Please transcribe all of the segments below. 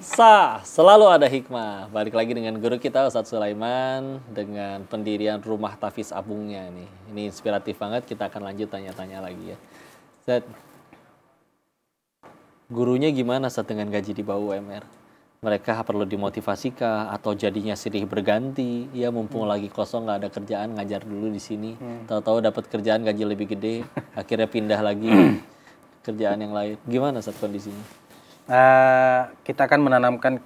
Selalu ada hikmah. Balik lagi dengan guru kita Ustadz Sulaiman dengan pendirian rumah tahfiz apungnya nih. Ini inspiratif banget, kita akan lanjut tanya-tanya lagi ya. Ustadz, gurunya gimana Ustadz dengan gaji di bawah UMR? Mereka perlu dimotivasi kah atau jadinya silih berganti? Ya mumpung lagi kosong nggak ada kerjaan, ngajar dulu di sini. Tahu-tahu dapat kerjaan gaji lebih gede, akhirnya pindah lagi kerjaan yang lain. Gimana Ustadz kondisinya? Kita akan menanamkan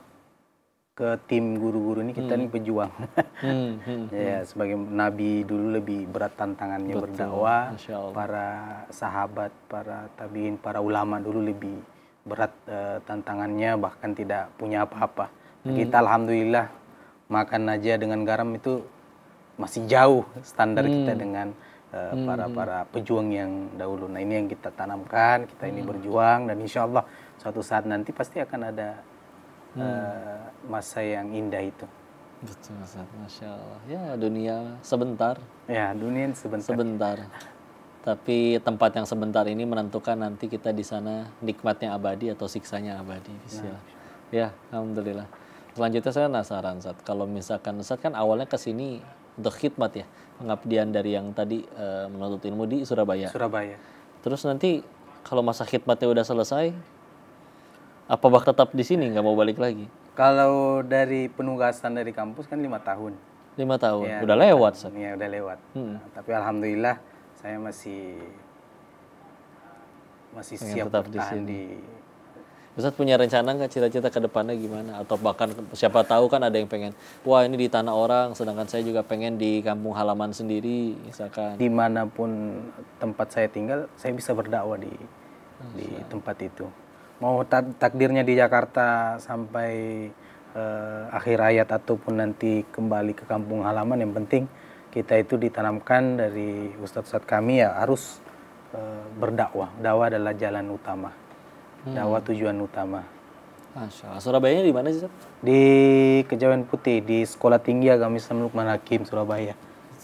ke tim guru-guru ini, kita ini pejuang. Ya, sebagai nabi dulu lebih berat tantangannya. Betul, berdakwah. Para sahabat, para tabiin, para ulama dulu lebih berat tantangannya, bahkan tidak punya apa-apa. Kita alhamdulillah makan aja dengan garam itu masih jauh standar kita dengan para pejuang yang dahulu. Nah, ini yang kita tanamkan, kita ini berjuang, dan insya Allah suatu saat nanti pasti akan ada masa yang indah itu. Betul, Masya Allah. Ya, dunia sebentar. Ya, dunia sebentar. Sebentar. Tapi tempat yang sebentar ini menentukan nanti kita di sana nikmatnya abadi atau siksanya abadi. Bismillah. Ya, alhamdulillah. Selanjutnya saya penasaran, Ustadz. Kalau misalkan Ustadz kan awalnya ke sini untuk khidmat ya, pengabdian dari yang tadi menuntut ilmu di Surabaya. Terus nanti kalau masa khidmatnya udah selesai, apa bakal tetap di sini, nggak mau balik lagi? Kalau dari penugasan dari kampus kan 5 tahun. 5 tahun, ya, udah lewat. Ya, udah lewat. Nah, tapi alhamdulillah saya masih siap tetap di bertahan sini. Ustadz punya rencana nggak cita-cita ke depannya gimana? Atau bahkan siapa tahu kan ada yang pengen, wah ini di tanah orang, sedangkan saya juga pengen di kampung halaman sendiri, misalkan. Dimanapun tempat saya tinggal, saya bisa berdakwah di tempat itu. Mau takdirnya di Jakarta sampai akhir hayat ataupun nanti kembali ke kampung halaman, yang penting kita itu ditanamkan dari ustadz-ustadz kami ya harus berdakwah. Dakwah adalah jalan utama. Dakwah tujuan utama. Masya Allah. Surabayanya di mana sih, Ustadz? Di Kejawen Putih, di Sekolah Tinggi Agama Islam Lukman Hakim, Surabaya.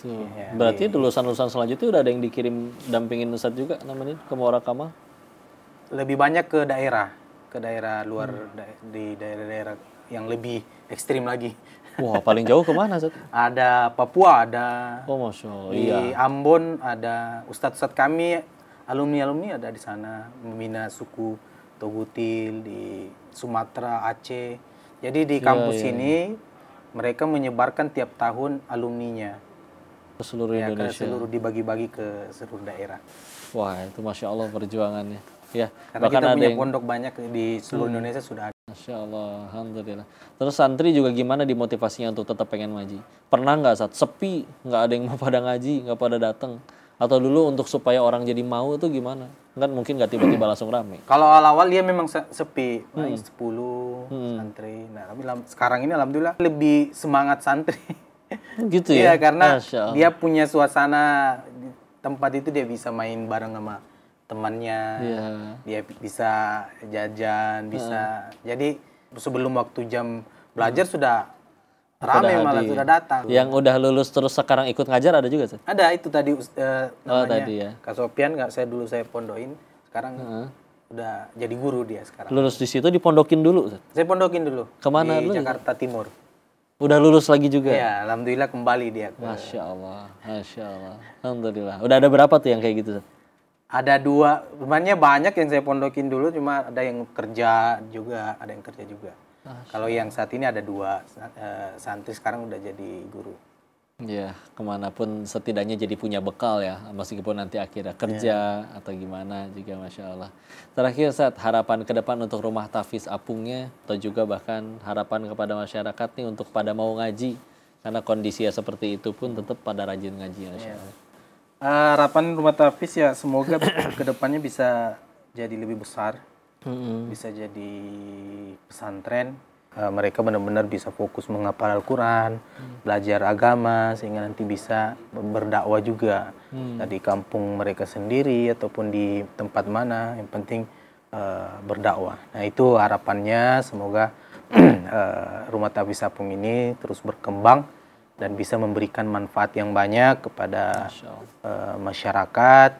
Ya, berarti lulusan-lulusan selanjutnya udah ada yang dikirim dampingin Ustadz juga namanya ke Muara Kamal? Lebih banyak ke daerah luar, di daerah-daerah yang lebih ekstrim lagi. Wah, paling jauh kemana, Ustadz? Ada Papua, ada Masya Allah, di Ambon, ada ustadz-ustadz kami, alumni-alumni ada di sana, membina suku Togutil, di Sumatera, Aceh. Jadi di kampus ini mereka menyebarkan tiap tahun alumninya. Ke seluruh Indonesia. Ke seluruh, dibagi-bagi ke seluruh daerah. Wah, itu Masya Allah perjuangannya. Ya, karena kita punya pondok banyak di seluruh Indonesia sudah ada. Masya Allah, alhamdulillah. Terus santri juga gimana dimotivasinya untuk tetap pengen ngaji? Pernah nggak saat sepi, nggak ada yang mau pada ngaji, nggak pada datang? Atau dulu untuk supaya orang jadi mau itu gimana? Kan mungkin nggak tiba-tiba langsung rame. Kalau awal-awal dia memang sepi, 10 santri. Nah, tapi sekarang ini alhamdulillah lebih semangat santri. Gitu ya? Iya, karena dia punya suasana di tempat itu, dia bisa main bareng sama temannya, dia bisa jajan, bisa. Jadi sebelum waktu jam belajar sudah ramai, malah sudah datang. Yang udah lulus terus sekarang ikut ngajar ada juga, Seth? Ada, itu tadi namanya tadi ya. Kak Sopian, dulu saya pondokin, sekarang udah jadi guru dia sekarang. Lulus di situ dipondokin dulu, Seth? Saya pondokin dulu. Kemana di dulu? Jakarta Timur. Udah lulus lagi juga? Ya, alhamdulillah kembali dia. Masya Allah, Masya Allah. Alhamdulillah. Udah ada berapa tuh yang kayak gitu, Seth? Ada 2, sebenarnya banyak yang saya pondokin dulu, cuma ada yang kerja juga, Kalau yang saat ini ada 2 santri sekarang udah jadi guru. Ya, kemanapun setidaknya jadi punya bekal ya, meskipun nanti akhirnya kerja atau gimana juga, Masya Allah. Terakhir, Ustaz, harapan ke depan untuk rumah tahfiz apungnya, atau juga bahkan harapan kepada masyarakat nih untuk pada mau ngaji, karena kondisinya seperti itu pun tetap pada rajin ngaji, Masya Allah. Harapan rumah tahfiz ya semoga kedepannya bisa jadi lebih besar, bisa jadi pesantren. Mereka benar-benar bisa fokus menghafal Al-Quran, belajar agama, sehingga nanti bisa berdakwah juga di kampung mereka sendiri ataupun di tempat mana, yang penting berdakwah. Nah, itu harapannya, semoga rumah tahfiz apung ini terus berkembang dan bisa memberikan manfaat yang banyak kepada masyarakat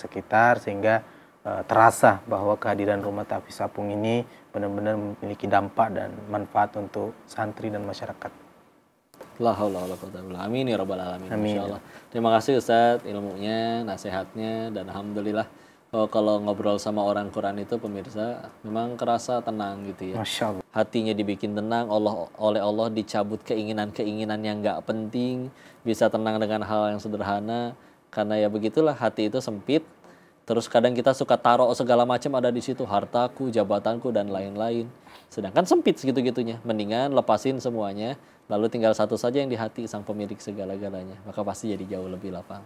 sekitar, sehingga terasa bahwa kehadiran Rumah Tahfiz Apung ini benar-benar memiliki dampak dan manfaat untuk santri dan masyarakat. La haula wala quwwata illa billah. Amin ya rabbal alamin. Insyaallah. Terima kasih Ustaz ilmunya, nasihatnya, dan alhamdulillah kalau ngobrol sama orang Quran itu pemirsa memang kerasa tenang gitu ya. Masya Allah. Hatinya dibikin tenang, oleh Allah dicabut keinginan-keinginan yang nggak penting, bisa tenang dengan hal yang sederhana. Karena ya begitulah, hati itu sempit. Terus kadang kita suka taruh segala macam ada di situ, hartaku, jabatanku, dan lain-lain. Sedangkan sempit segitu-gitunya. Mendingan lepasin semuanya, lalu tinggal satu saja yang di hati, sang pemilik segala-galanya. Maka pasti jadi jauh lebih lapang.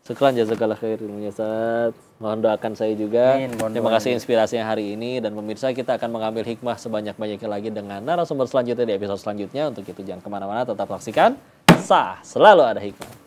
Syukran jazakallah khair ilmunya Ustaz. Mohon doakan saya juga. Terima kasih inspirasinya hari ini. Dan pemirsa, kita akan mengambil hikmah sebanyak-banyaknya lagi dengan narasumber selanjutnya di episode selanjutnya. Untuk itu jangan kemana-mana, tetap saksikan Sah Selalu Ada Hikmah.